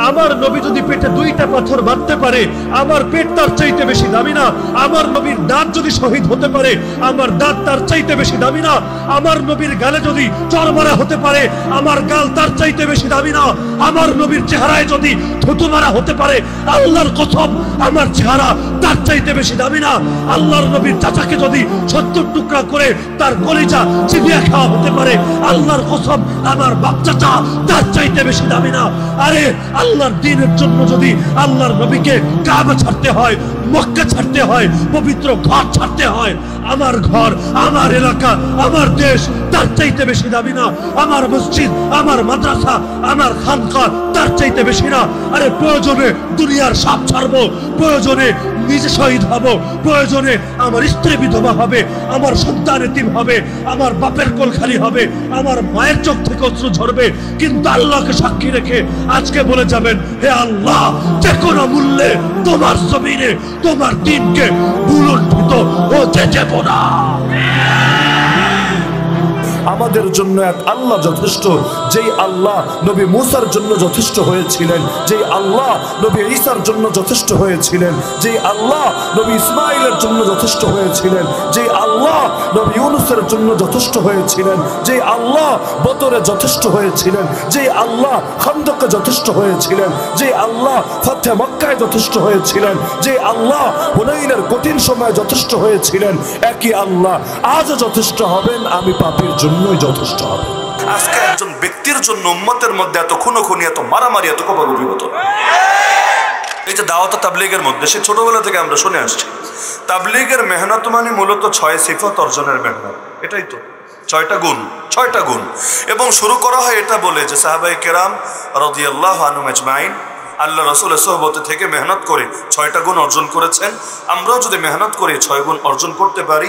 আমার নবী যদি পেটে দুইটা পাথর বাঁধতে পারে, আমার পেট তার চাইতে বেশি দামি না? আমার নবীর দাঁত যদি শহীদ হতে পারে, আমার দাঁত তার চাইতে বেশি দামি না? আমার নবীর গালে যদি চড় মারা হতে পারে, আমার গাল তার চাইতে বেশি দামি না? আমার নবীর চেহারায় যদি থুতু মারা হতে পারে, আল্লাহর কসম আমার চেহারা তার চাইতে বেশি দামি না? আল্লাহর নবীর চাচাকে যদি 70 টুকরা করে তার কলিজা চিবিয়ে খাওয়া হতে পারে, আল্লাহর কসম আমার বাপ চাচা তার চাইতে বেশি দামি না? আরে আল্লাহর দ্বীনের জন্য যদি আল্লাহর নবীকে কাবা ছাড়তে হয়, মক্কা ছাড়তে হয়, পবিত্র ঘর ছাড়তে হয়, আমার ঘর, আমার এলাকা, আমার দেশ তার চাইতে বেশি দামি না? আমার মসজিদ, আমার মাদ্রাসা, আমার খানকা তার চাইতে বেশি না? আরে প্রয়োজনে দুনিয়ার সব ছাড়বো, প্রয়োজনে নিজে শহীদ হব, প্রয়োজনে আমার স্ত্রী বিধবা হবে, আমার সন্তান এতিম হবে, আমার বাপের কোল খালি হবে, আমার মায়ের চোখ থেকে অশ্রু ঝরবে, কিন্তু আল্লাহকে সাক্ষী রেখে আজকে বলে যাবেন, হে আল্লাহ, যে কোনো মূল্যে তোমার জমিনে তোমার দ্বীনকে বুলন্দিত হতে দেব না। আমাদের জন্য এক আল্লাহ যথেষ্ট, যেই আল্লাহ নবী মুসার জন্য যথেষ্ট হয়েছিলেন, যেই আল্লাহ নবী ঈসার জন্য যথেষ্ট হয়েছিলেন, যেই আল্লাহ নবী ইসমাইলের জন্য যথেষ্ট হয়েছিলেন, যেই আল্লাহ নবী ইউনুসের জন্য যথেষ্ট হয়েছিলেন, যেই আল্লাহ বদরে যথেষ্ট হয়েছিলেন, যেই আল্লাহ খন্দকে যথেষ্ট হয়েছিলেন, যেই আল্লাহ ফাতহে মক্কায় যথেষ্ট হয়েছিলেন, যেই আল্লাহ হুনাইনের কঠিন সময়ে যথেষ্ট হয়েছিলেন, একই আল্লাহ আজও যথেষ্ট হবেন আমি পাপীর জন্য যথেষ্ট হবে। আজকে একজন ব্যক্তির জন্য উম্মতের মধ্যে এত খুনোখুনি, এত মারামারি, এত কবর অভিভূত। এই যে দাওয়াত তাবলীগের মধ্যে, সে ছোটবেলা থেকে আমরা শুনে আসছি, তাবলীগের মেহনত মানে মূলত 6 সিফত অর্জনের মেহনত। এটাই তো 6টা গুণ। এবং শুরু করা হয় এটা বলে যে সাহাবায়ে কেরাম রাদিয়াল্লাহু আনহুম আজমাইন আল্লাহ রাসূলের সোহবতে থেকে মেহনত করে 6টা গুণ অর্জন করেছেন। আমরাও যদি মেহনত করে 6 গুণ অর্জন করতে পারি,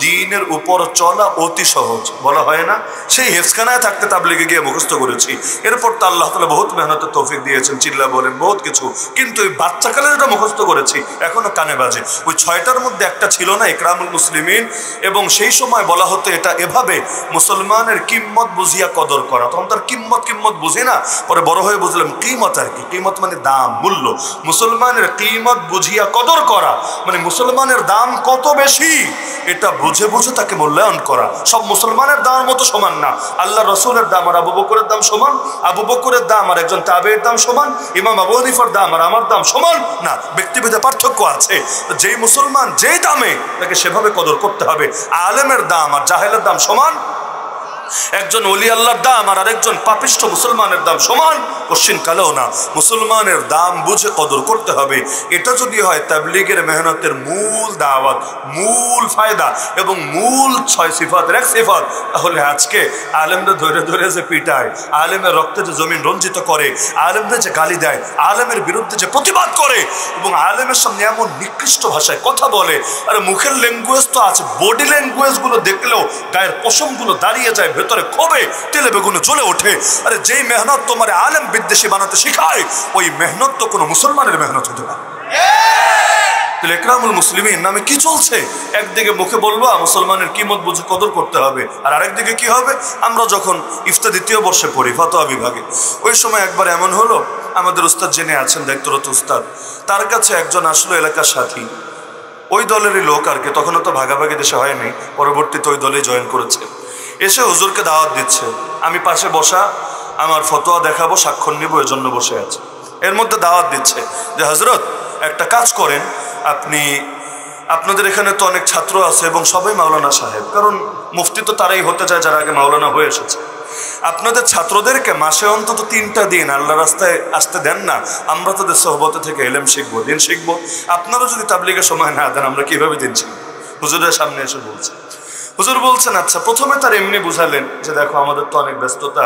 দ্বীনের উপর চলা অতি সহজ। বলা হয় না, সেই হেফজখানায় থাকতে তাবলীগে গিয়ে মুখস্থ করেছি, এরপর তো আল্লাহ তাআলা বহুত মেহনতের তৌফিক দিয়েছেন, চিল্লা বলেন বহুত কিছু, কিন্তু ওই বাচ্চাকালে যেটা মুখস্থ করেছি এখনো কানে বাজে। ওই 6টার মধ্যে একটা ছিল না ইকরামুল মুসলিমিন, এবং সেই সময় বলা হতো এটা এভাবে, মুসলমানের কিম্মত বুঝিয়া কদর করা। তখন তার কিম্মত বুঝি না, পরে বড় হয়ে বুঝলাম কিমত আর কি। কিমত মানে দাম, মূল্য। মুসলমানের কিমত বুঝিয়া কদর করা মানে মুসলমানের দাম কত বেশি এটা বুঝে তাকে মূল্যায়ন করা। সব মুসলমানের দাম মতো সমান না। আল্লাহ রসুলের দাম আর আবু বকরের দাম সমান, আবু বকরের দাম আর একজন তাবেঈর দাম সমান, ইমাম আবু হানিফার দাম আর আমার দাম সমান না, ব্যক্তিভেদে পার্থক্য আছে। যেই মুসলমান যেই দামে, তাকে সেভাবে কদর করতে হবে। আলেমের দাম আর জাহেলের দাম সমান, একজন ওলি আল্লাহর দাম আর আরেকজন পাপিষ্ঠ মুসলমানের দাম সমান কোশ্চিন কালেও না। মুসলমানের দাম বুঝে কদর করতে হবে। এটা যদি হয় তাবলীগের মেহনতের মূল দাওয়াত, মূল ফায়দা এবং মূল 6 সিফাতের এক সিফাত, তাহলে আজকে আলেমদের ধরে যে পিটায়, আলেমের রক্তে যে জমিন রঞ্জিত করে, আলেমদের যে গালি দেয়, আলেমের বিরুদ্ধে যে প্রতিবাদ করে এবং আলেমের সামনে এমন নিকৃষ্ট ভাষায় কথা বলে, আর মুখের ল্যাঙ্গুয়েজ তো আছে, বডি ল্যাঙ্গুয়েজ গুলো দেখলেও গায়ের পশমগুলো দাঁড়িয়ে যায়, ভেতরে ক্ষোভে তেলে বেগুনে জ্বলে ওঠে। আরে যেই মেহনত তোমার আলেম বিদ্বেষী বানাতে শিখায়, ওই মেহনত তো কোনো মুসলমানের মেহনত হতে পারে। ইকরামুল মুসলিমিন নামে কি চলছে? একদিকে মুখে বলবা মুসলমানের কিমত বুঝে কদর করতে হবে, আর আরেকদিকে কি হবে? আমরা যখন ইফতা 2য় বর্ষে পড়ি ফতোয়া বিভাগে, ওই সময় একবার এমন হলো, আমাদের উস্তাদ জেনে আছেন, দায়িত্বরত উস্তাদ, তার কাছে একজন আসলো এলাকার সাথী, ওই দলেরই লোক আর কি, তখনও তো ভাগাভাগি দেশে হয়নি, পরবর্তীতে ওই দলে জয়েন করেছে। এসে হুজুরকে দাওয়াত দিচ্ছে, আমি পাশে বসা, আমার ফতোয়া দেখাবো, স্বাক্ষর নিব, এর জন্য বসে আছে। এর মধ্যে দাওয়াত দিচ্ছে যে হযরত একটা কাজ করেন, আপনাদের এখানে তো অনেক ছাত্র আছে এবং সবাই মাওলানা সাহেব, কারণ মুফতি তো তারাই হতে চায় যারা আগে মাওলানা হয়ে এসেছে। আপনাদের ছাত্রদেরকে মাসে অন্তত 3টা দিন আল্লাহ রাস্তায় আসতে দেন না, আমরা তাদের সোহবতে থেকে ইলম শিখবো, দিন শিখবো। আপনারা যদি তাবলীগের সময় না দেন, আমরা কিভাবে দিন শিখবো? হুজুরের সামনে এসে বলছে। হুজুর বলছেন আচ্ছা। প্রথমে তার এমনি বুঝালেন যে দেখো আমাদের তো অনেক ব্যস্ততা,